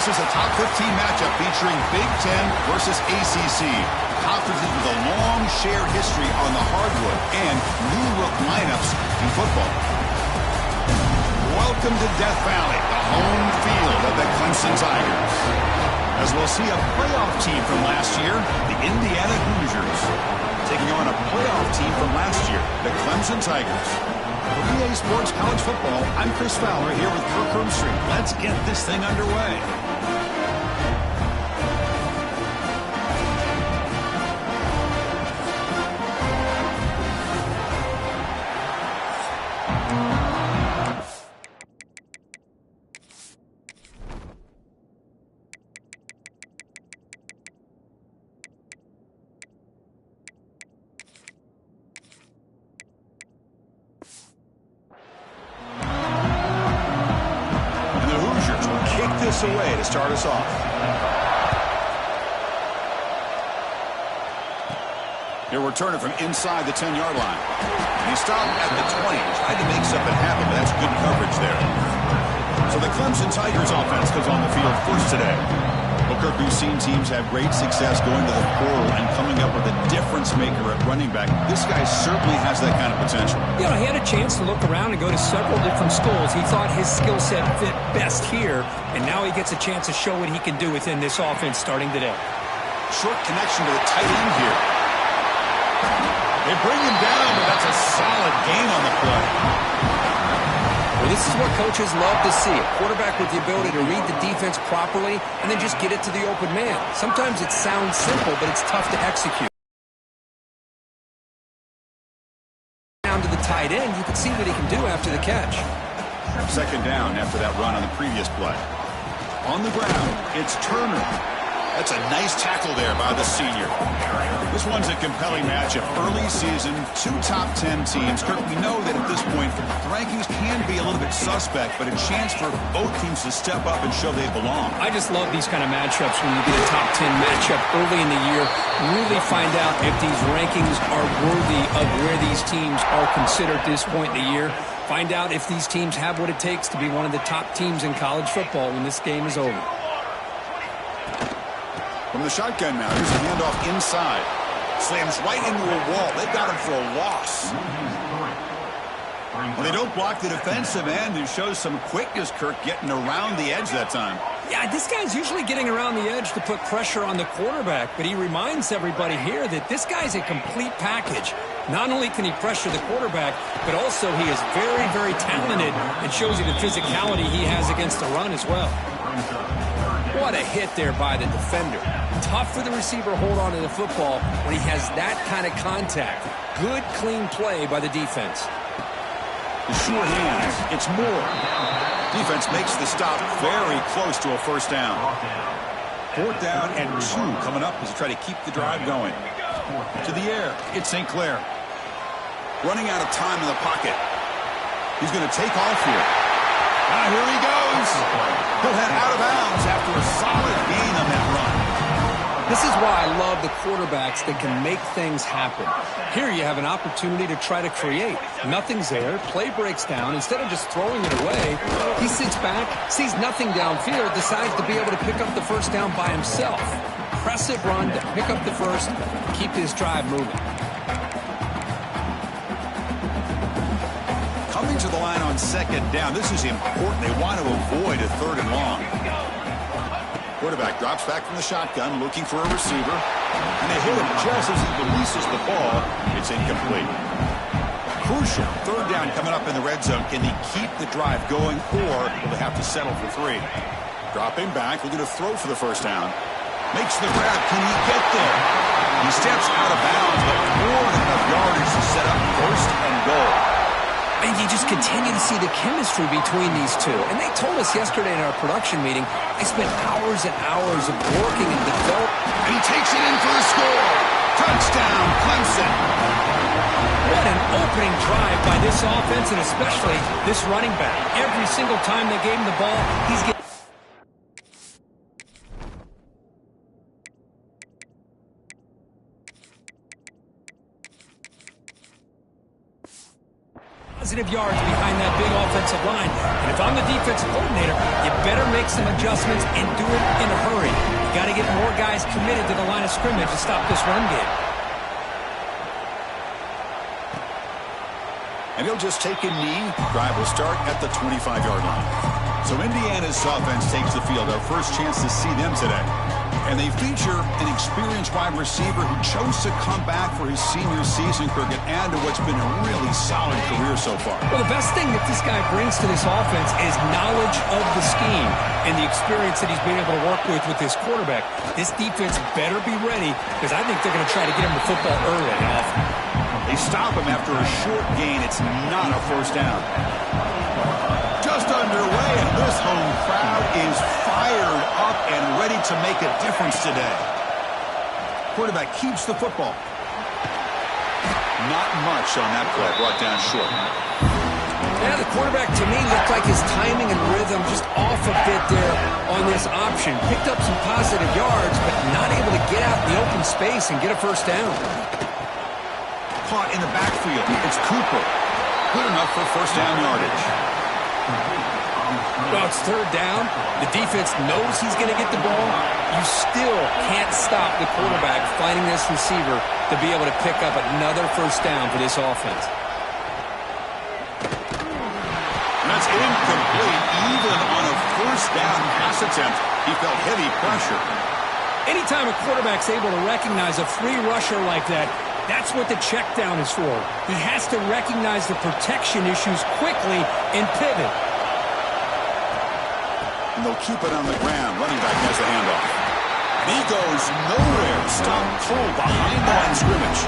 This is a top 15 matchup featuring Big Ten versus ACC. Conferences with a long shared history on the hardwood and new look lineups in football. Welcome to Death Valley, the home field of the Clemson Tigers. As we'll see a playoff team from last year, the Indiana Hoosiers, taking on a playoff team from last year, the Clemson Tigers. For EA Sports College Football, I'm Chris Fowler here with Kirk Herbstreit. Let's get this thing underway. Away to start us off. Here we're turning from inside the 10-yard line. He stopped at the 20. Tried to make something happen, but that's good coverage there. So the Clemson Tigers offense goes on the field first today. Well, Kirk, we've seen teams have great success going to the portal and coming up with a difference maker at running back. This guy certainly has that kind of potential. You know, he had a chance to look around and go to several different schools. He thought his skill set fit best here, and now he gets a chance to show what he can do within this offense starting today. Short connection to the tight end here. They bring him down, but that's a solid gain on the play. Well, this is what coaches love to see. A quarterback with the ability to read the defense properly and then just get it to the open man. Sometimes it sounds simple, but it's tough to execute. Down to the tight end, you can see what he can do after the catch. Second down after that run on the previous play. On the ground, it's Turner. That's a nice tackle there by the senior. This one's a compelling matchup. Early season, two top 10 teams. Kirk, we know that at this point, the rankings can be a little bit suspect, but a chance for both teams to step up and show they belong. I just love these kind of matchups when you get a top 10 matchup early in the year. Really find out if these rankings are worthy of where these teams are considered at this point in the year. Find out if these teams have what it takes to be one of the top teams in college football when this game is over. From the shotgun now, here's a handoff inside. Slams right into a wall. They've got him for a loss. Well, they don't block the defensive end, who shows some quickness, Kirk, getting around the edge that time. Yeah, this guy's usually getting around the edge to put pressure on the quarterback, but he reminds everybody here that this guy's a complete package. Not only can he pressure the quarterback, but also he is very, very talented and shows you the physicality he has against the run as well. What a hit there by the defender. Tough for the receiver to hold on to the football when he has that kind of contact. Good, clean play by the defense. The sure hands. It's Moore. Defense makes the stop very close to a first down. Fourth down and 2 coming up as they try to keep the drive going. To the air, it's St. Clair. Running out of time in the pocket. He's going to take off here. Here he goes. He'll head out of bounds after a solid gain on that run. This is why I love the quarterbacks that can make things happen. Here you have an opportunity to try to create. Nothing's there. Play breaks down. Instead of just throwing it away, he sits back, sees nothing downfield, decides to be able to pick up the first down by himself. Impressive run to pick up the first, keep his drive moving. Coming to the line on second down. This is important. They want to avoid a third and long. Quarterback drops back from the shotgun, looking for a receiver. And they hit him just as he releases the ball. It's incomplete. Crucial. Third down coming up in the red zone. Can he keep the drive going, or will they have to settle for 3? Dropping back, looking to throw for the first down. Makes the grab. Can he get there? He steps out of bounds, but more than enough yardage to set up first and goal. And you just continue to see the chemistry between these two. And they told us yesterday in our production meeting, they spent hours and hours of working and developing. And he takes it in for the score. Touchdown, Clemson. What an opening drive by this offense, and especially this running back. Every single time they gave him the ball, he's getting... positive yards behind that big offensive line. And if I'm the defensive coordinator, you better make some adjustments and do it in a hurry. You got to get more guys committed to the line of scrimmage to stop this run game. And he'll just take a knee. Drive will start at the 25-yard line. So Indiana's offense takes the field. Our first chance to see them today. And they feature an experienced wide receiver who chose to come back for his senior season, Kirk, and add to what's been a really solid career so far. Well, the best thing that this guy brings to this offense is knowledge of the scheme and the experience that he's been able to work with this quarterback. This defense better be ready because I think they're going to try to get him the football early and often. They stop him after a short gain. It's not a first down. Just underway, and this home crowd is fired up and ready to make a difference today. Quarterback keeps the football. Not much on that play, brought down short. Yeah, the quarterback to me looked like his timing and rhythm just off a bit there on this option. Picked up some positive yards, but not able to get out in the open space and get a first down. Caught in the backfield. It's Cooper. Good enough for first down yardage. Well, it's third down. The defense knows he's going to get the ball. You still can't stop the quarterback finding this receiver to be able to pick up another first down for this offense. And that's incomplete. Even on a first down pass attempt, he felt heavy pressure. Anytime a quarterback's able to recognize a free rusher like that, that's what the check down is for. He has to recognize the protection issues quickly and pivot. And they'll keep it on the ground. Running back has the handoff. And he goes nowhere. Stop cold behind the line scrimmage.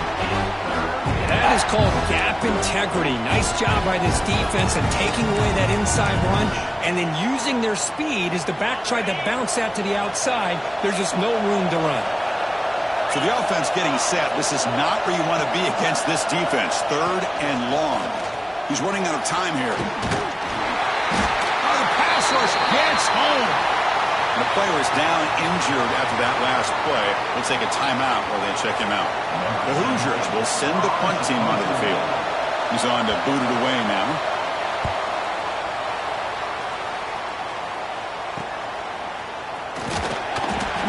That is called gap integrity. Nice job by this defense in taking away that inside run and then using their speed as the back tried to bounce that to the outside. There's just no room to run. So the offense getting set. This is not where you want to be against this defense. Third and long. He's running out of time here. Gets home. And the player is down injured after that last play. We'll take a timeout while they check him out. The Hoosiers will send the punt team onto the field. He's on to boot it away now.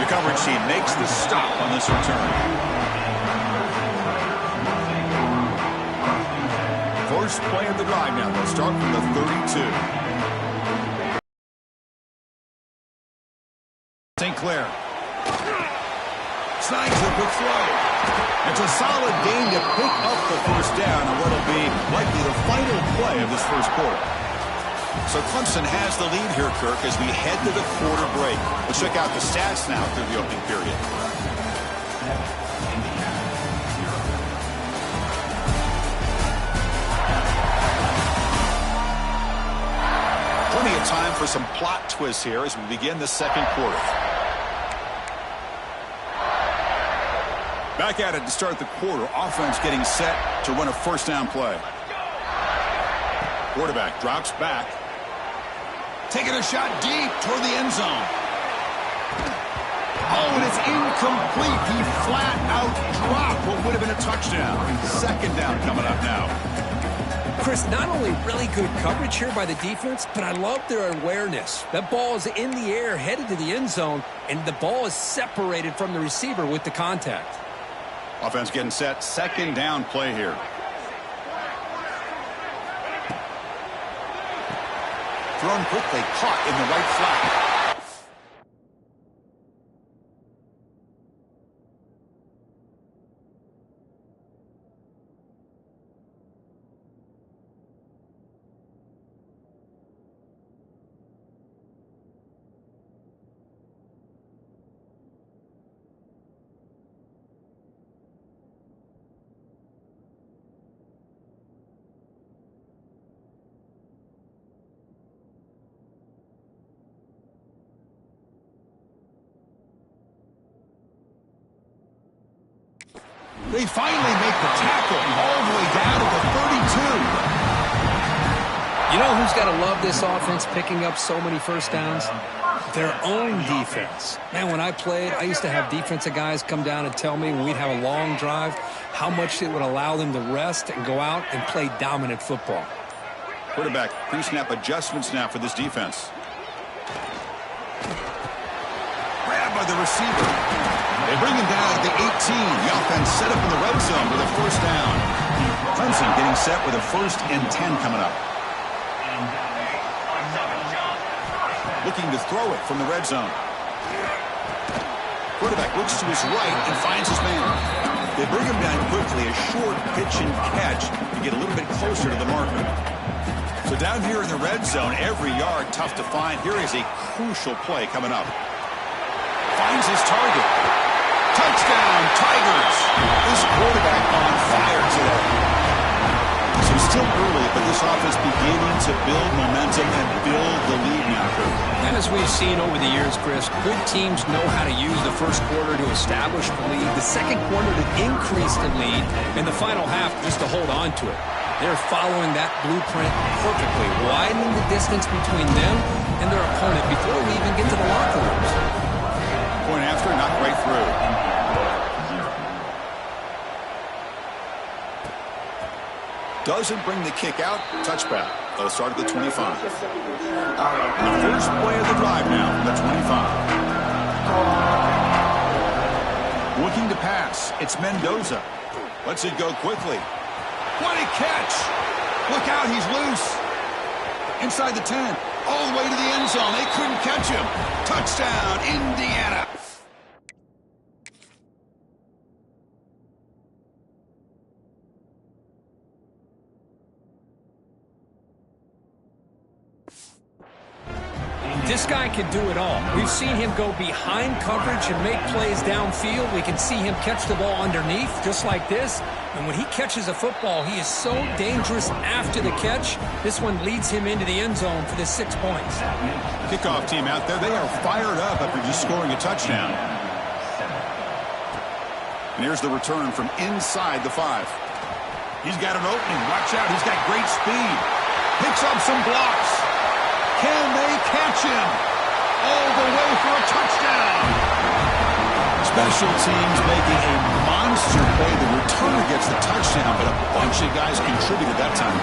The coverage team makes the stop on this return. First play of the drive now. They'll start from the 32. St. Clair. Snags a quick throw. It's a solid gain to pick up the first down on what will be likely the final play of this first quarter. So Clemson has the lead here, Kirk, as we head to the quarter break. Let's check out the stats now through the opening period. Plenty of time for some plot twists here as we begin the second quarter. Back at it to start the quarter. Offense getting set to run a first down play. Quarterback drops back. Taking a shot deep toward the end zone. Oh, and it's incomplete. He flat out dropped what would have been a touchdown. Second down coming up now. Chris, not only really good coverage here by the defense, but I love their awareness. That ball is in the air, headed to the end zone, and the ball is separated from the receiver with the contact. Offense getting set. Second down play here. Thrown quickly, caught in the right flat. They finally make the tackle all the way down to the 32. You know who's got to love this offense picking up so many first downs? Their own defense. Man, when I played, I used to have defensive guys come down and tell me when we'd have a long drive how much it would allow them to rest and go out and play dominant football. Quarterback pre-snap adjustments now for this defense. Grabbed by the receiver. They bring him down at the 18. The offense set up in the red zone with a first down. Clemson getting set with a 1st and 10 coming up. Looking to throw it from the red zone. Quarterback looks to his right and finds his man. They bring him down quickly, a short pitch and catch to get a little bit closer to the marker. So down here in the red zone, every yard tough to find. Here is a crucial play coming up. Finds his target. Touchdown, Tigers! This quarterback on fire today. So still early, but this offense beginning to build momentum and build the lead now. And as we've seen over the years, Chris, good teams know how to use the first quarter to establish the lead, the second quarter to increase the lead, and the final half just to hold on to it. They're following that blueprint perfectly, widening the distance between them and their opponent before we even get to the locker rooms. Point after, knocked right through. Doesn't bring the kick out. Touchback. They'll start at the 25. The first play of the drive now from the 25. Looking to pass. It's Mendoza. Lets it go quickly. What a catch. Look out, he's loose. Inside the 10. All the way to the end zone. They couldn't catch him. Touchdown, Indiana. This guy can do it all. We've seen him go behind coverage and make plays downfield. We can see him catch the ball underneath, just like this. And when he catches a football, he is so dangerous after the catch. This one leads him into the end zone for the 6 points. Kickoff team out there, they are fired up after just scoring a touchdown. And here's the return from inside the 5. He's got an opening. Watch out, he's got great speed. Picks up some blocks. Can they catch him? All the way for a touchdown. Special teams making a monster play. The returner gets the touchdown, but a bunch of guys contributed that time.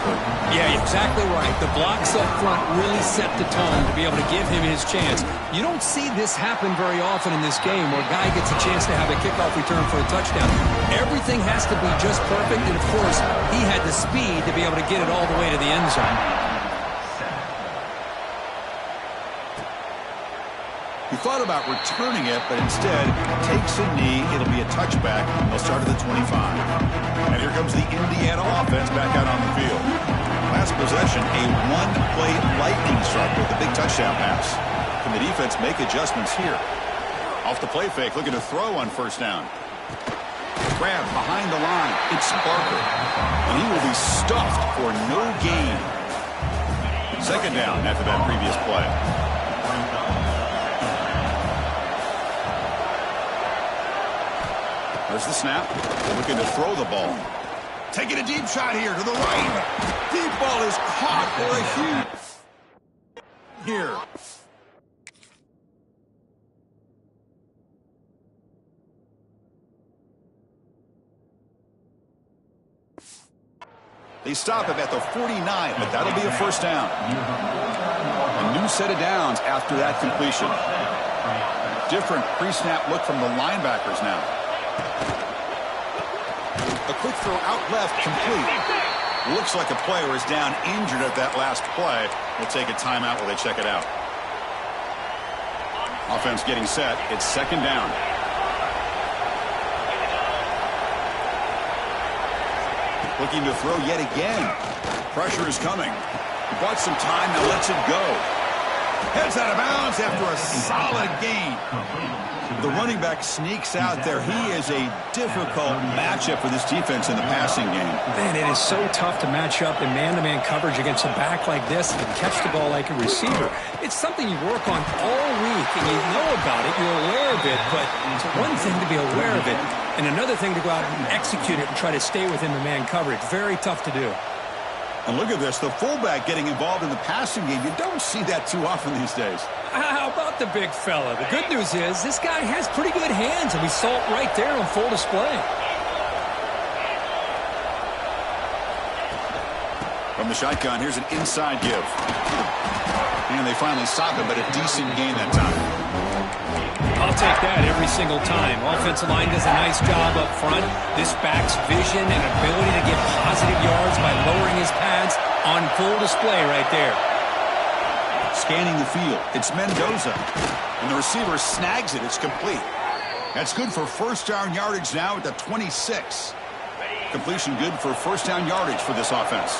Yeah, exactly right. The blocks up front really set the tone to be able to give him his chance. You don't see this happen very often in this game where a guy gets a chance to have a kickoff return for a touchdown. Everything has to be just perfect, and of course, he had the speed to be able to get it all the way to the end zone. He thought about returning it, but instead takes a knee. It'll be a touchback. They'll start at the 25. And here comes the Indiana offense back out on the field. Last possession, a one-play lightning strike with a big touchdown pass. Can the defense make adjustments here? Off the play fake, looking to throw on first down. Grab behind the line. It's Parker. And he will be stuffed for no gain. Second down after that previous play. There's the snap. They're looking to throw the ball. Taking a deep shot here to the right. Deep ball is caught for a huge here. They stop him at the 49, but that'll be a first down. A new set of downs after that completion. Different pre-snap look from the linebackers now. A quick throw out left, complete. Looks like a player is down injured at that last play. We'll take a timeout while they check it out. Offense getting set. It's second down. Looking to throw yet again. Pressure is coming. He bought some time, now lets it go. Heads out of bounds after a solid gain. The running back sneaks out there. He is a difficult matchup for this defense in the passing game. Man, it is so tough to match up in man-to-man coverage against a back like this and catch the ball like a receiver. It's something you work on all week, and you know about it, you're aware of it, but it's one thing to be aware of it, and another thing to go out and execute it and try to stay within the man coverage. Very tough to do. And look at this, the fullback getting involved in the passing game. You don't see that too often these days. How about the big fella? The good news is this guy has pretty good hands, and we saw it right there on full display. From the shotgun. Here's an inside give. And they finally stop it, but a decent gain that time. I'll take that every single time. Offensive line does a nice job up front. This back's vision and ability to get positive yards by lowering his pads on full display right there. Scanning the field. It's Mendoza. And the receiver snags it. It's complete. That's good for first down yardage now at the 26. Completion good for first down yardage for this offense.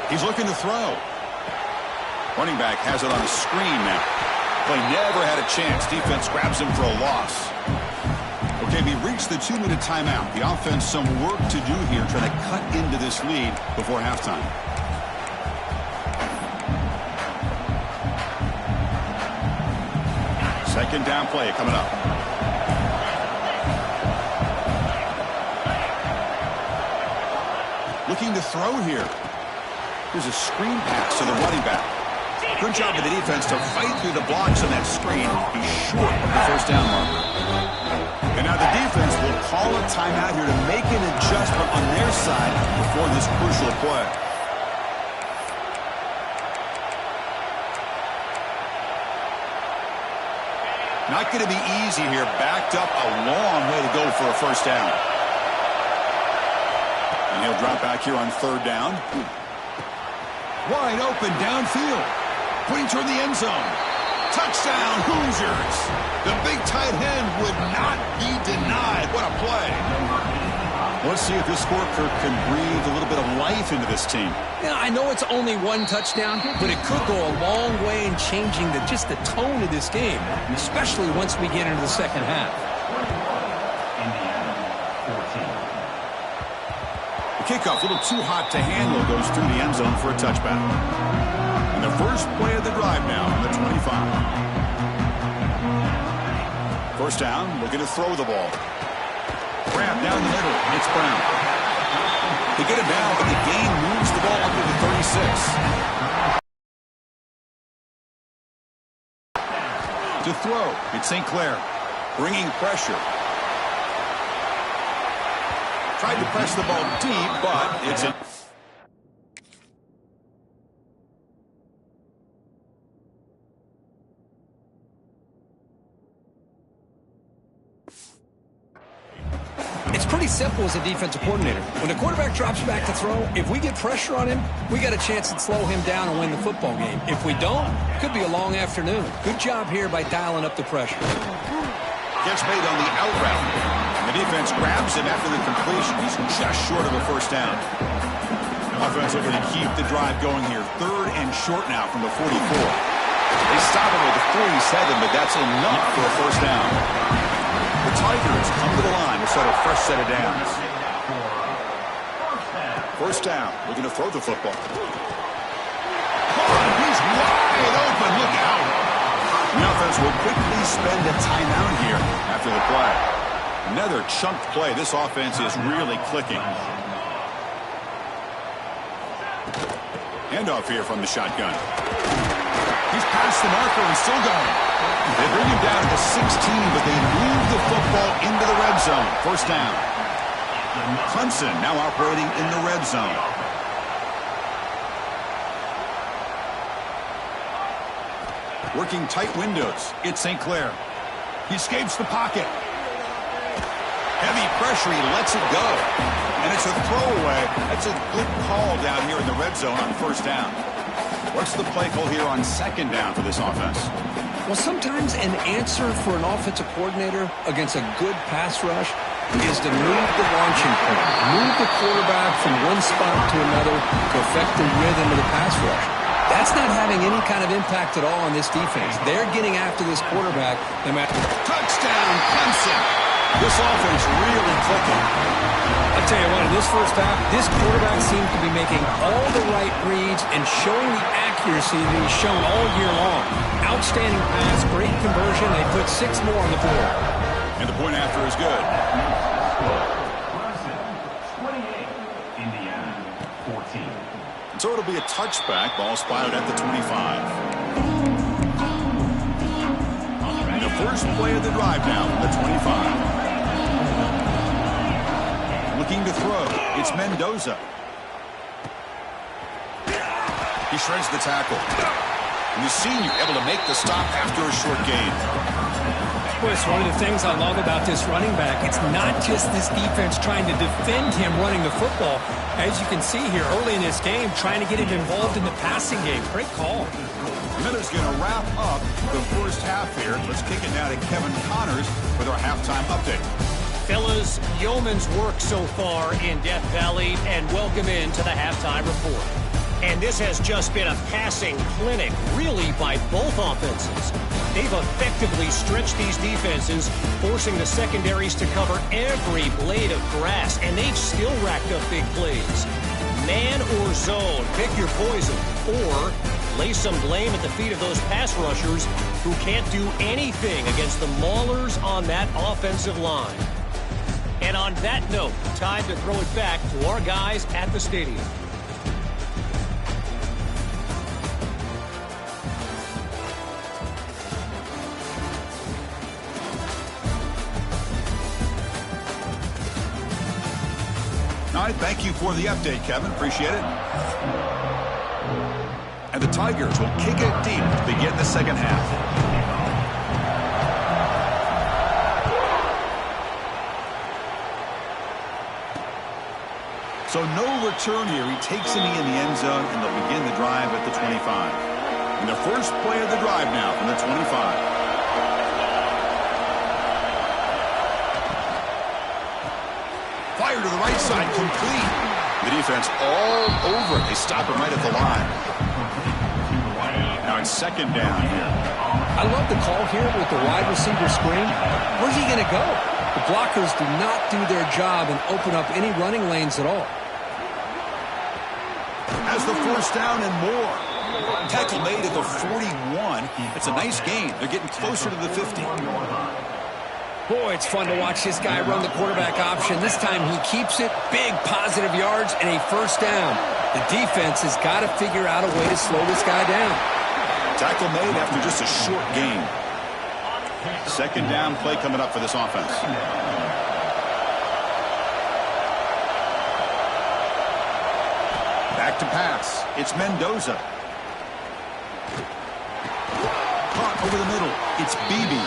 He's looking to throw. Running back has it on a screen now. Play never had a chance. Defense grabs him for a loss. Okay, we reached the 2-minute timeout. The offense some work to do here, trying to cut into this lead before halftime. Second down play coming up. Looking to throw here. Here's a screen pass to the running back. Good job of the defense to fight through the blocks on that screen. He's short of the first down marker. And now the defense will call a timeout here to make an adjustment on their side before this crucial play. Not going to be easy here. Backed up a long way to go for a first down. And he'll drop back here on third down. Wide open downfield. Pointing toward the end zone. Touchdown, Hoosiers. The big tight end would not be denied. What a play. Let's see if this scorecard can breathe a little bit of life into this team. Yeah, I know it's only one touchdown, but it could go a long way in changing just the tone of this game, especially once we get into the second half. The kickoff, a little too hot to handle, goes through the end zone for a touchback. And the first play of the drive now on the 25. First down, looking to throw the ball. Grab down the middle, it's Brown. They get it down, but the gain moves the ball up to the 36. To throw, it's St. Clair, bringing pressure. Tried to press the ball deep, but it's in. It's pretty simple as a defensive coordinator. When the quarterback drops back to throw, if we get pressure on him, we got a chance to slow him down and win the football game. If we don't, it could be a long afternoon. Good job here by dialing up the pressure. Gets made on the out route. And the defense grabs him after the completion. He's just short of a first down. Offense looking to keep the drive going here. Third and short now from the 44. They stop him with the 47, but that's enough for a first down. The Tigers come to the line to set a fresh set of downs. First down, looking to throw the football. Oh, he's wide open, look out. The offense will quickly spend a timeout here after the play. Another chunked play. This offense is really clicking. Handoff here from the shotgun. He's past the marker and still going. They bring him down to the 16, but they move the football into the red zone. First down. Clemson now operating in the red zone. Working tight windows. It's St. Clair. He escapes the pocket. Heavy pressure. He lets it go. And it's a throwaway. That's a good call down here in the red zone on first down. What's the play call here on second down for this offense? Well, sometimes an answer for an offensive coordinator against a good pass rush is to move the launching point, move the quarterback from one spot to another to affect the rhythm of the pass rush. That's not having any kind of impact at all on this defense. They're getting after this quarterback no matter. Touchdown, Clemson. This offense really clicking. I'll tell you what, in this first half, this quarterback seems to be making all the right reads and showing the accuracy that he's shown all year long. Outstanding pass, great conversion. They put 6 more on the board. And the point after is good. 28, Indiana, 14. So it'll be a touchback. Ball spotted at the 25. And the first play of the drive now from the 25. looking to throw. It's Mendoza. He shreds the tackle. And the senior able to make the stop after a short gain. It's one of the things I love about this running back. It's not just this defense trying to defend him running the football. As you can see here early in this game, trying to get him involved in the passing game. Great call. Miller's going to wrap up the first half here. Let's kick it now to Kevin Connors with our halftime update. Fellas, yeoman's work so far in Death Valley, and welcome into the halftime report. And this has just been a passing clinic, really, by both offenses. They've effectively stretched these defenses, forcing the secondaries to cover every blade of grass, and they've still racked up big plays. Man or zone, pick your poison, or lay some blame at the feet of those pass rushers who can't do anything against the maulers on that offensive line. And on that note, time to throw it back to our guys at the stadium. All right, thank you for the update, Kevin. Appreciate it. And the Tigers will kick it deep to begin the second half. So no return here. He takes a knee in the end zone, and they'll begin the drive at the 25. And the first play of the drive now from the 25. Fire to the right side, complete. The defense all over it. They stop him right at the line. Now it's second down here. I love the call here with the wide receiver screen. Where's he going to go? The blockers do not do their job and open up any running lanes at all. Has the first down and more. Tackle made at the 41. It's a nice gain. They're getting closer to the 50. Boy, it's fun to watch this guy run the quarterback option. This time he keeps it, big positive yards, and a first down. The defense has got to figure out a way to slow this guy down. Tackle made after just a short gain. Second down play coming up for this offense. Back to pass. It's Mendoza. Caught over the middle. It's Beebe.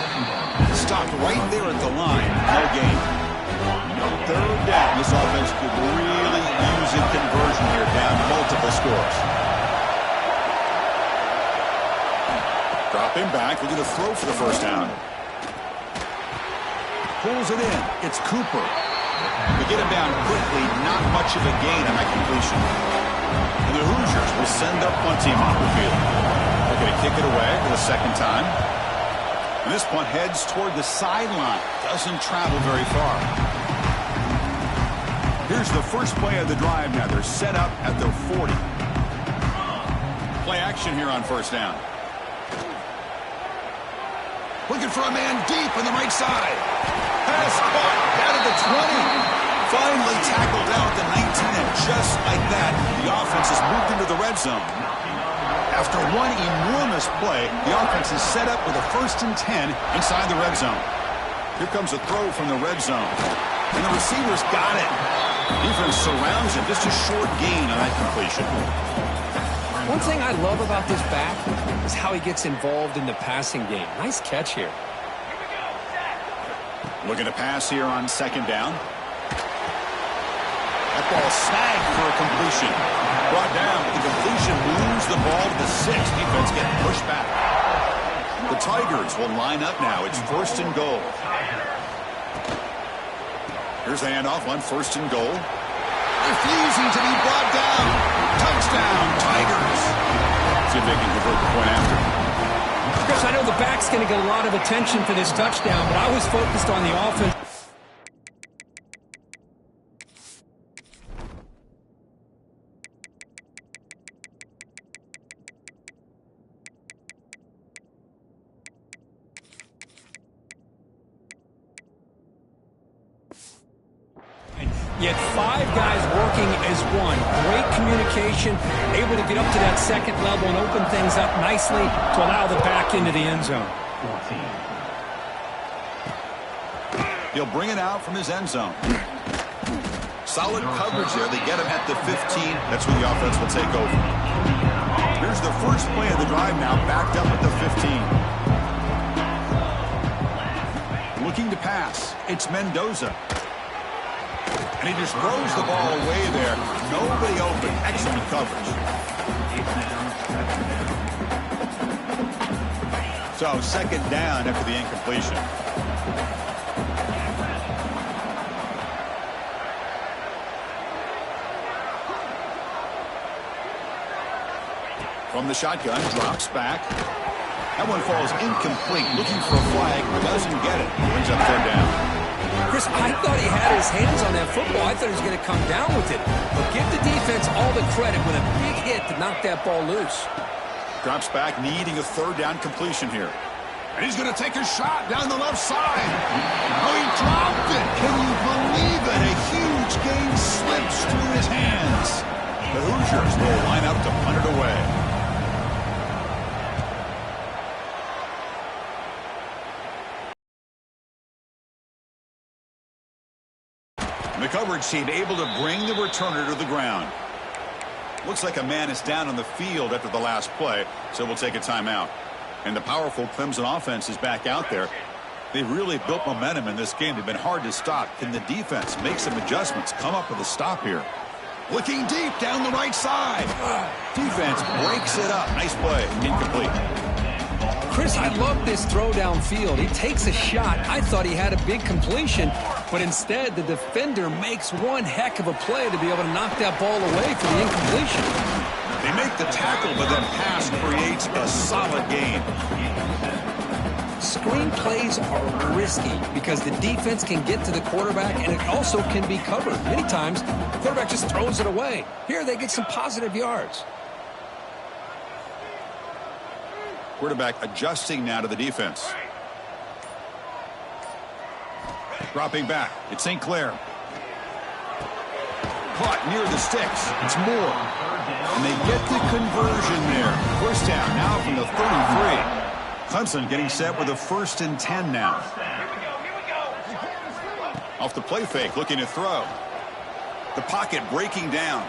Stopped right there at the line. No gain. Third down. This offense could really use a conversion here, down multiple scores. Dropping back. Looking to throw for the first down. Pulls it in. It's Cooper. They get him down quickly. Not much of a gain on that completion. And the Hoosiers will send their punt team off the field. They're going to kick it away for the second time. And this punt heads toward the sideline. Doesn't travel very far. Here's the first play of the drive now. They're set up at their 40. Play action here on first down. Looking for a man deep on the right side. Pass caught down at the 20. Finally tackled out at the 19, and just like that, the offense has moved into the red zone. After one enormous play, the offense is set up with a 1st and 10 inside the red zone. Here comes a throw from the red zone. And the receiver's got it. Defense surrounds him. Just a short gain on that completion. One thing I love about this back is how he gets involved in the passing game. Nice catch here. Looking to pass here on second down. That ball snagged for a completion. Brought down with the completion, moves the ball to the 6. Defense getting pushed back. The Tigers will line up now. It's 1st and goal. Here's the handoff on 1st and goal. Refusing to be brought down. Touchdown, Tigers. See if they can convert the point after. Chris, I know the back's going to get a lot of attention for this touchdown, but I was focused on the offense. Yet 5 guys working as one. Great communication, able to get up to that second level and open things up nicely to allow the back into the end zone. 14. He'll bring it out from his end zone. solid coverage there. They get him at the 15. That's where the offense will take over. Here's the first play of the drive now, backed up at the 15. Looking to pass. It's Mendoza. And he just throws the ball away there. Nobody open. Excellent coverage. So second down after the incompletion. From the shotgun, drops back. That one falls incomplete. Looking for a flag, doesn't get it. Brings up third down. Chris, I thought he had his hands on that football. I thought he was going to come down with it. But give the defense all the credit with a big hit to knock that ball loose. Drops back, needing a third down completion here. And he's going to take a shot down the left side. Oh, he dropped it. Can you believe it? A huge game slips through his hands. The Hoosiers will line up to punt it away. The coverage team able to bring the returner to the ground. Looks like a man is down on the field after the last play, so we'll take a timeout. And the powerful Clemson offense is back out there. They've really built momentum in this game. They've been hard to stop. Can the defense make some adjustments, come up with a stop here? Looking deep down the right side. Defense breaks it up. Nice play. Incomplete. Chris, I love this throw downfield. He takes a shot. I thought he had a big completion, but instead the defender makes one heck of a play to be able to knock that ball away for the incompletion. They make the tackle, but that pass creates a solid gain. Screen plays are risky because the defense can get to the quarterback, and it also can be covered. Many times, the quarterback just throws it away. Here, they get some positive yards. Quarterback adjusting now to the defense. Dropping back. It's St. Clair. Caught near the sticks. It's Moore. And they get the conversion there. First down now from the 33. Clemson getting set with a 1st and 10 now. Off the play fake, looking to throw. The pocket breaking down.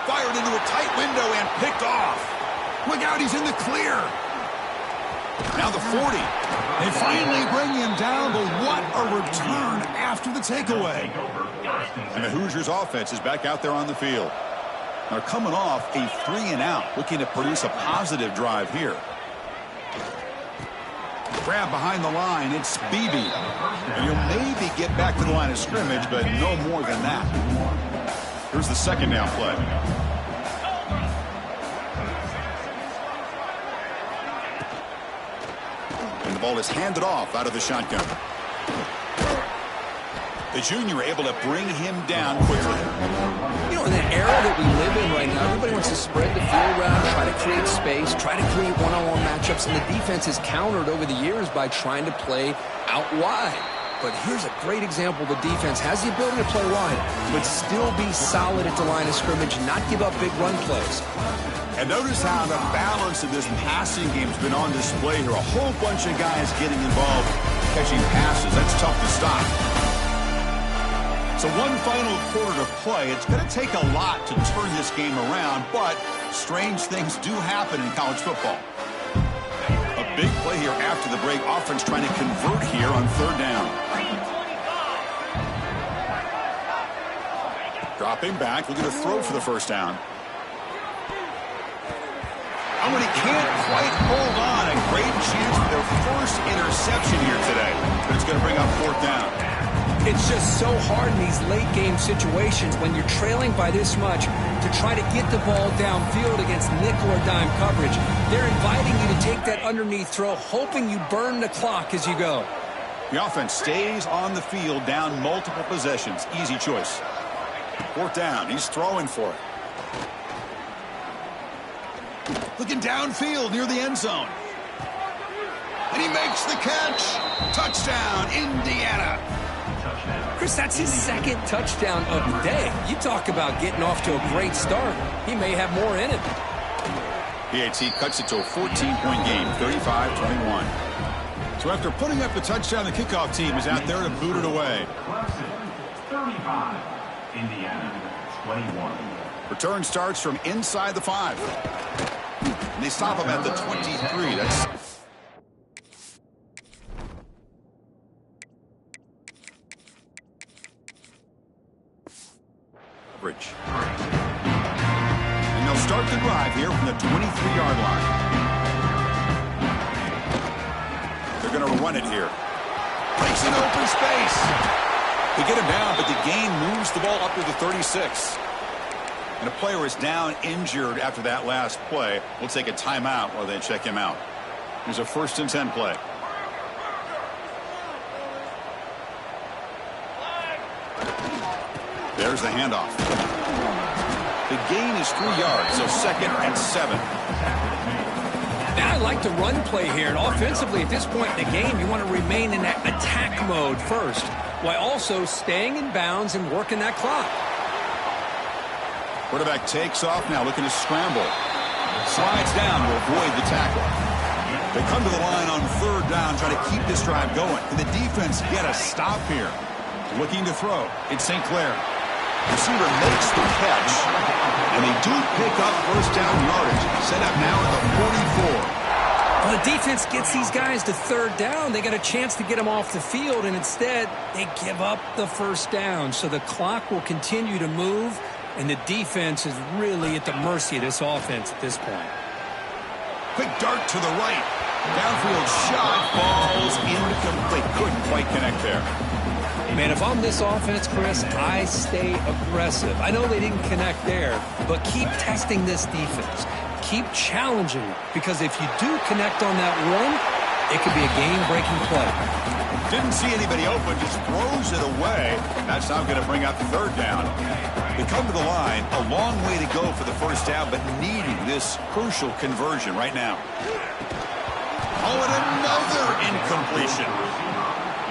Fired into a tight window and picked off. Look out, he's in the clear. Now the 40. They finally bring him down, but what a return after the takeaway. And the Hoosiers offense is back out there on the field. They're coming off a 3-and-out, looking to produce a positive drive here. Grab behind the line, it's Beebe. And he'll maybe get back to the line of scrimmage, but no more than that. Here's the second down play. And the ball is handed off out of the shotgun. The junior able to bring him down quickly. You know, in the era that we live in right now, everybody wants to spread the field around, try to create space, try to create one-on-one matchups, and the defense is countered over the years by trying to play out wide. But here's a great example. The defense has the ability to play wide, but still be solid at the line of scrimmage, not give up big run plays. And notice how the balance of this passing game has been on display here. A whole bunch of guys getting involved, catching passes. That's tough to stop. So one final quarter to play. It's going to take a lot to turn this game around, but strange things do happen in college football. A big play here after the break. Offense trying to convert here on third down. Dropping back, looking to throw for the first down. Oh, and he can't quite hold on. A great chance for their first interception here today, but it's going to bring up fourth down. It's just so hard in these late game situations when you're trailing by this much to try to get the ball downfield against nickel or dime coverage. They're inviting you to take that underneath throw, hoping you burn the clock as you go. The offense stays on the field down multiple possessions. Easy choice. Fourth down. He's throwing for it. Looking downfield near the end zone. And he makes the catch. Touchdown, Indiana. Chris, that's his second touchdown of the day. You talk about getting off to a great start. He may have more in it. PAT cuts it to a 14-point game, 35-21. So after putting up the touchdown, the kickoff team is out there to boot it away. Indiana, 21. Return starts from inside the 5. And they stop him at the 23. That's average. And they'll start the drive here from the 23-yard line. They're going to run it here. Breaks an open space. They get him down, but the gain moves the ball up to the 36. And a player is down injured after that last play. We'll take a timeout while they check him out. Here's a 1st and 10 play. There's the handoff. The gain is 3 yards, so 2nd and 7. Now I like the run play here. And offensively, at this point in the game, you want to remain in that attack mode first, while also staying in bounds and working that clock. Quarterback takes off now, looking to scramble. Slides down to avoid the tackle. They come to the line on 3rd down, trying to keep this drive going. Can the defense get a stop here? Looking to throw. It's St. Clair. Receiver makes the catch, and they do pick up 1st down yardage. Set up now at the 44. Well, the defense gets these guys to 3rd down. They got a chance to get them off the field, and instead they give up the 1st down. So the clock will continue to move, and the defense is really at the mercy of this offense at this point. Quick dart to the right. Downfield shot falls incomplete. Couldn't quite connect there. Man, if I'm this offense, Chris, I stay aggressive. I know they didn't connect there, but keep testing this defense. Keep challenging it, because if you do connect on that one, it could be a game-breaking play. Didn't see anybody open, just throws it away. That's now going to bring up 3rd down. They come to the line, a long way to go for the 1st down, but needing this crucial conversion right now. Oh, and another incompletion.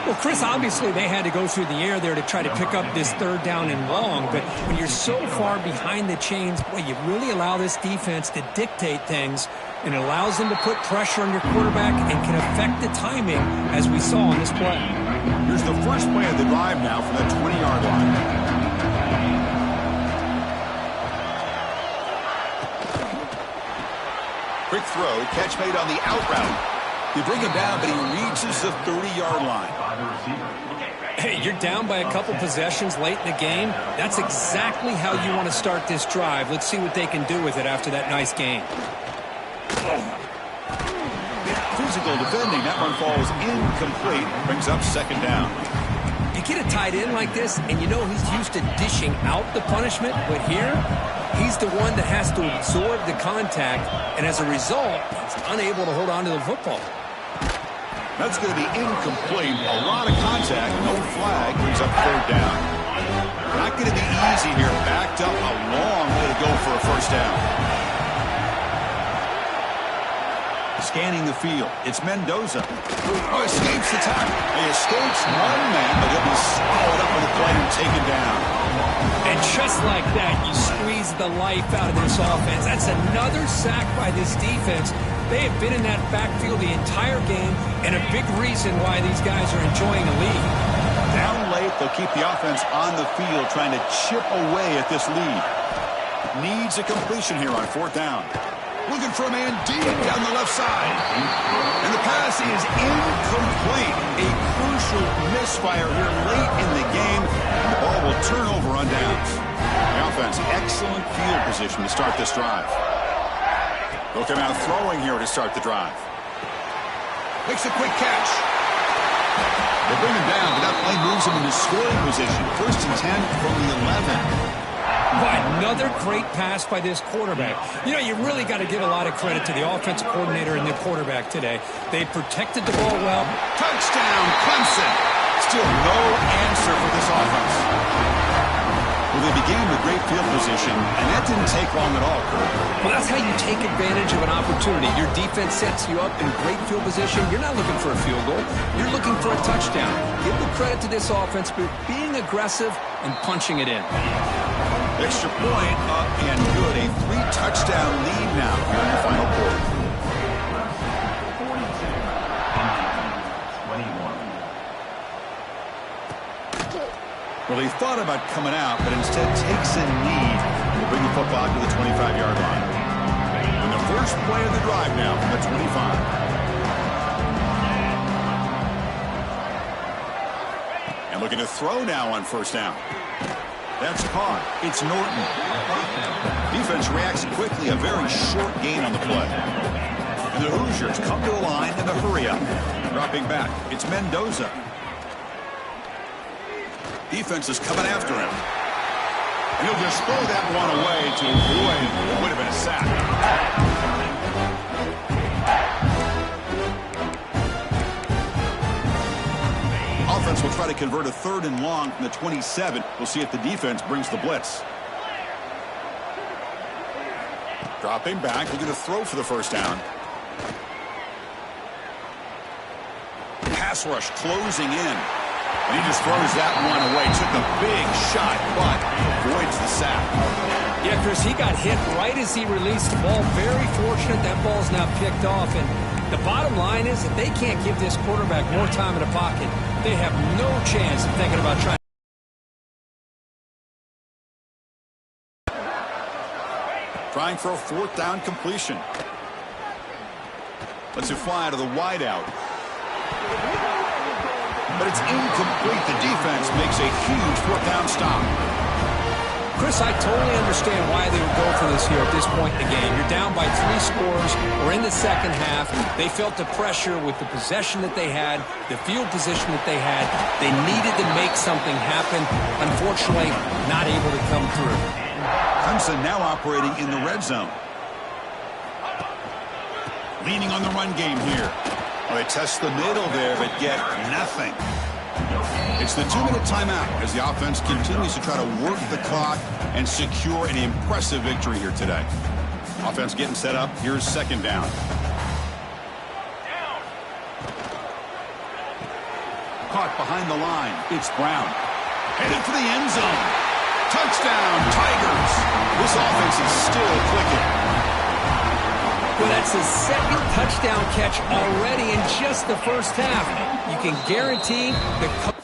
Well, Chris, obviously they had to go through the air there to try to pick up this 3rd down and long, but when you're so far behind the chains, boy, you really allow this defense to dictate things, and it allows them to put pressure on your quarterback and can affect the timing, as we saw on this play. Here's the first play of the drive now from the 20-yard line. Quick throw, catch made on the out route. You bring him down, but he reaches the 30-yard line. Hey, you're down by a couple possessions late in the game. That's exactly how you want to start this drive. Let's see what they can do with it after that nice game. Physical defending. That one falls incomplete. Brings up 2nd down. You get a tight end like this, and you know he's used to dishing out the punishment, but here, he's the one that has to absorb the contact, and as a result, he's unable to hold on to the football. That's going to be incomplete. A lot of contact. No flag. Brings up 3rd down. Not going to be easy here. Backed up a long way to go for a 1st down. Scanning the field. It's Mendoza. Oh, escapes the tackle. He escapes one man, but he'll be swallowed up with the play and taken down. And just like that, you squeeze the life out of this offense. That's another sack by this defense. They have been in that backfield the entire game, and a big reason why these guys are enjoying a lead. Down late, they'll keep the offense on the field, trying to chip away at this lead. Needs a completion here on 4th down. Looking for a man deep down the left side. And the pass is incomplete. A crucial misfire here late in the game, and the ball will turn over on downs. The offense, excellent field position to start this drive. They'll come out throwing here to start the drive. Makes a quick catch. They bring him down, but that play moves him into scoring position. 1st and 10 from the 11. Boy, another great pass by this quarterback. You know, you really got to give a lot of credit to the offensive coordinator and the quarterback today. They protected the ball well. Touchdown, Clemson. Still no answer for this offense. Well, they began with great field position, and that didn't take long at all, Kurt. Well, that's how you take advantage of an opportunity. Your defense sets you up in great field position. You're not looking for a field goal. You're looking for a touchdown. Give the credit to this offense for being aggressive and punching it in. Extra point up and good. A 3-touchdown lead now here in the final quarter. 21. Well, he thought about not coming out, but instead takes a knee and will bring the football to the 25-yard line. And the first play of the drive now from the 25. And looking to throw now on first down. That's caught. It's Norton. Defense reacts quickly. A very short gain on the play. And the Hoosiers come to the line in the hurry-up. Dropping back. It's Mendoza. Defense is coming after him. And he'll just throw that one away to avoid what would have been a sack. Offense will try to convert a 3rd and long from the 27. We'll see if the defense brings the blitz. Dropping back, looking to throw for the first down. Pass rush closing in. And he just throws that one away. Took a big shot, but avoids the sack. Yeah, Chris, he got hit right as he released the ball. Very fortunate that ball's now picked off. And the bottom line is that they can't give this quarterback more time in the pocket. They have no chance of thinking about trying. Trying for a 4th down completion. Lets it fly to the wideout. But it's incomplete. The defense makes a huge 4th down stop. Chris, I totally understand why they would go for this here at this point in the game. You're down by 3 scores. We're in the second half. They felt the pressure with the possession that they had, the field position that they had. They needed to make something happen. Unfortunately, not able to come through. Clemson now operating in the red zone. Leaning on the run game here. Well, they test the middle there, but get nothing. It's the 2-minute timeout as the offense continues to try to work the clock and secure an impressive victory here today. Offense getting set up. Here's 2nd down. Caught behind the line. It's Brown. Headed for the end zone. Touchdown, Tigers. This offense is still clicking. Well, that's his 2nd touchdown catch already in just the first half. You can guarantee the...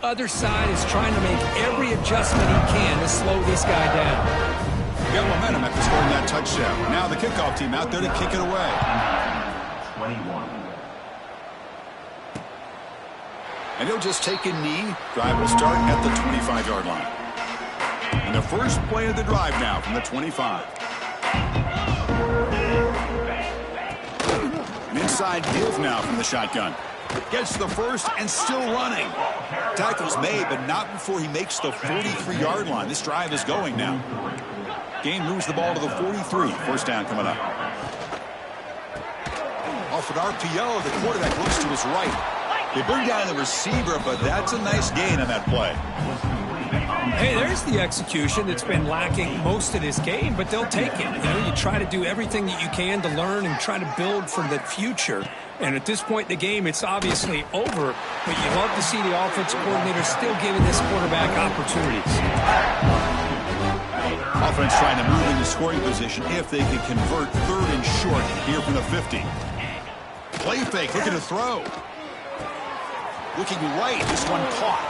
Other side is trying to make every adjustment he can to slow this guy down. Got momentum after scoring that touchdown. Now the kickoff team out there to kick it away. 21. And he'll just take a knee. Drive will start at the 25-yard line. And the first play of the drive now from the 25. An inside give now from the shotgun. Gets the first and still running. Tackles made, but not before he makes the 43-yard line. This drive is going now. Gain moves the ball to the 43. First down coming up. Off an RPO, the quarterback looks to his right. They bring down the receiver, but that's a nice gain on that play. Hey, there's the execution that's been lacking most of this game, but they'll take it. You know, you try to do everything that you can to learn and try to build for the future. And at this point in the game, it's obviously over, but you love to see the offensive coordinator still giving this quarterback opportunities. Offense trying to move into scoring position if they can convert 3rd and short here from the 50. Play fake, looking to throw. Looking right, this one caught.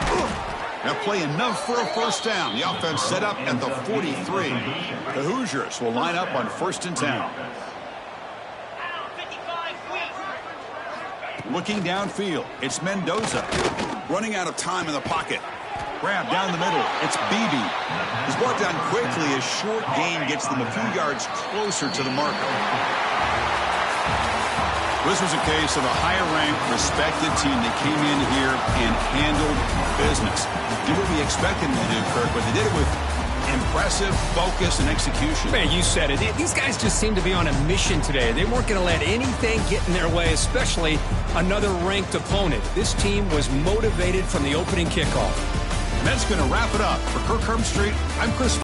Now play enough for a first down. The offense set up at the 43. The Hoosiers will line up on 1st and 10. Looking downfield, it's Mendoza. Running out of time in the pocket. Grab down the middle, it's Beebe. He's brought down quickly as short gain gets them a few yards closer to the marker. This was a case of a higher-ranked, respected team that came in here and handled business. Did what we expected them to do, Kirk, but they did it with impressive focus and execution. Man, you said it. These guys just seem to be on a mission today. They weren't going to let anything get in their way, especially another ranked opponent. This team was motivated from the opening kickoff. And that's going to wrap it up. For Kirk Herbstreit, I'm Chris.